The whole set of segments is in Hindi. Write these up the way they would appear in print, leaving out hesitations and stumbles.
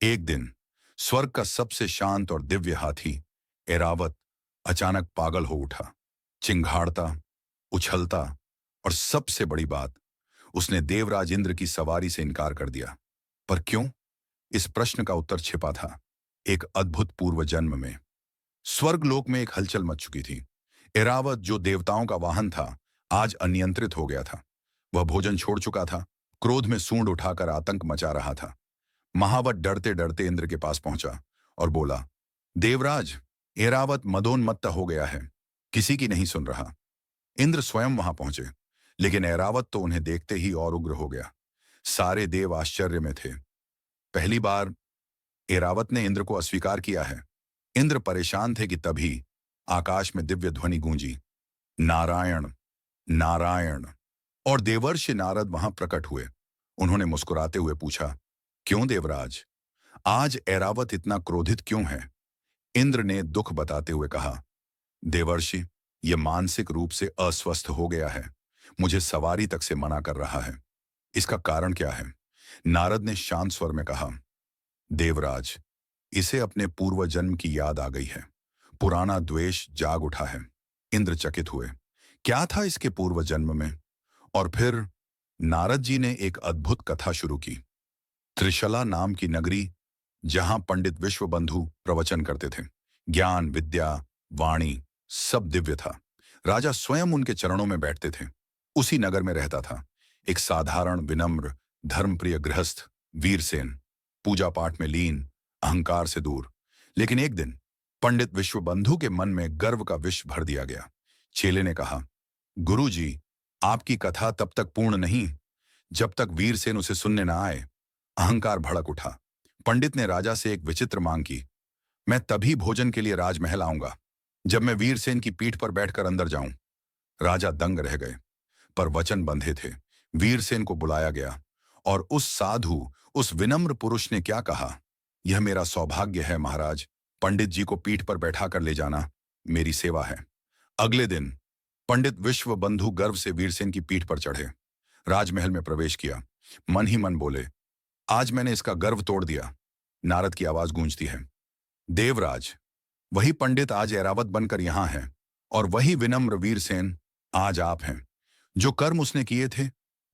एक दिन स्वर्ग का सबसे शांत और दिव्य हाथी ऐरावत अचानक पागल हो उठा। चिंघाड़ता, उछलता और सबसे बड़ी बात, उसने देवराज इंद्र की सवारी से इनकार कर दिया। पर क्यों? इस प्रश्न का उत्तर छिपा था एक अद्भुत पूर्व जन्म में। स्वर्गलोक में एक हलचल मच चुकी थी। ऐरावत, जो देवताओं का वाहन था, आज अनियंत्रित हो गया था। वह भोजन छोड़ चुका था, क्रोध में सूंड उठाकर आतंक मचा रहा था। महावत डरते डरते इंद्र के पास पहुंचा और बोला, देवराज, ऐरावत मदोन्मत्त हो गया है, किसी की नहीं सुन रहा। इंद्र स्वयं वहां पहुंचे, लेकिन ऐरावत तो उन्हें देखते ही और उग्र हो गया। सारे देव आश्चर्य में थे। पहली बार ऐरावत ने इंद्र को अस्वीकार किया है। इंद्र परेशान थे कि तभी आकाश में दिव्य ध्वनि गूंजी, नारायण, नारायण। और देवर्षि नारद वहां प्रकट हुए। उन्होंने मुस्कुराते हुए पूछा, क्यों देवराज, आज ऐरावत इतना क्रोधित क्यों है? इंद्र ने दुख बताते हुए कहा, देवर्षि, यह मानसिक रूप से अस्वस्थ हो गया है, मुझे सवारी तक से मना कर रहा है। इसका कारण क्या है? नारद ने शांत स्वर में कहा, देवराज, इसे अपने पूर्व जन्म की याद आ गई है। पुराना द्वेष जाग उठा है। इंद्र चकित हुए, क्या था इसके पूर्व जन्म में? और फिर नारद जी ने एक अद्भुत कथा शुरू की। त्रिशला नाम की नगरी, जहां पंडित विश्वबंधु प्रवचन करते थे। ज्ञान, विद्या, वाणी सब दिव्य था। राजा स्वयं उनके चरणों में बैठते थे। उसी नगर में रहता था एक साधारण, विनम्र, धर्मप्रिय गृहस्थ, वीरसेन, पूजा पाठ में लीन, अहंकार से दूर। लेकिन एक दिन पंडित विश्वबंधु के मन में गर्व का विष भर दिया गया। चेले ने कहा, गुरु जी, आपकी कथा तब तक पूर्ण नहीं जब तक वीरसेन उसे सुनने ना आए। अहंकार भड़क उठा। पंडित ने राजा से एक विचित्र मांग की, मैं तभी भोजन के लिए राजमहल आऊंगा जब मैं वीरसेन की पीठ पर बैठकर अंदर जाऊं। राजा दंग रह गए, पर वचन बंधे थे। वीरसेन को बुलाया गया और उस साधु, उस विनम्र पुरुष ने क्या कहा, यह मेरा सौभाग्य है महाराज, पंडित जी को पीठ पर बैठाकर ले जाना मेरी सेवा है। अगले दिन पंडित विश्वबंधु गर्व से वीरसेन की पीठ पर चढ़े, राजमहल में प्रवेश किया। मन ही मन बोले, आज मैंने इसका गर्व तोड़ दिया। नारद की आवाज गूंजती है, देवराज, वही पंडित आज ऐरावत बनकर यहां है, और वही विनम्र वीरसेन आज आप हैं। जो कर्म उसने किए थे,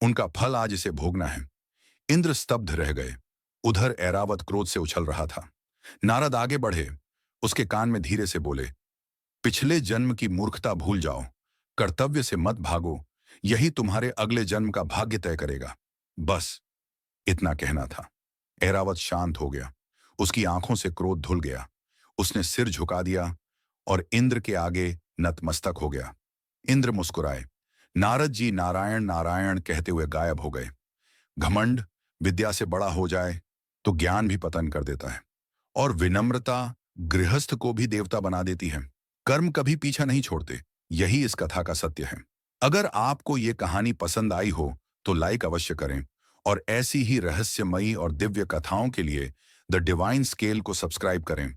उनका फल आज इसे भोगना है। इंद्र स्तब्ध रह गए। उधर ऐरावत क्रोध से उछल रहा था। नारद आगे बढ़े, उसके कान में धीरे से बोले, पिछले जन्म की मूर्खता भूल जाओ, कर्तव्य से मत भागो, यही तुम्हारे अगले जन्म का भाग्य तय करेगा। बस इतना कहना था। ऐरावत शांत हो गया। उसकी आंखों से क्रोध धुल गया। उसने सिर झुका दिया और इंद्र के आगे नतमस्तक हो गया। इंद्र मुस्कुराए। नारद जी नारायण नारायण कहते हुए गायब हो गए। घमंड विद्या से बड़ा हो जाए तो ज्ञान भी पतन कर देता है, और विनम्रता गृहस्थ को भी देवता बना देती है। कर्म कभी पीछा नहीं छोड़ते। यही इस कथा का सत्य है। अगर आपको ये कहानी पसंद आई हो तो लाइक अवश्य करें, और ऐसी ही रहस्यमयी और दिव्य कथाओं के लिए द डिवाइन स्केल को सब्सक्राइब करें।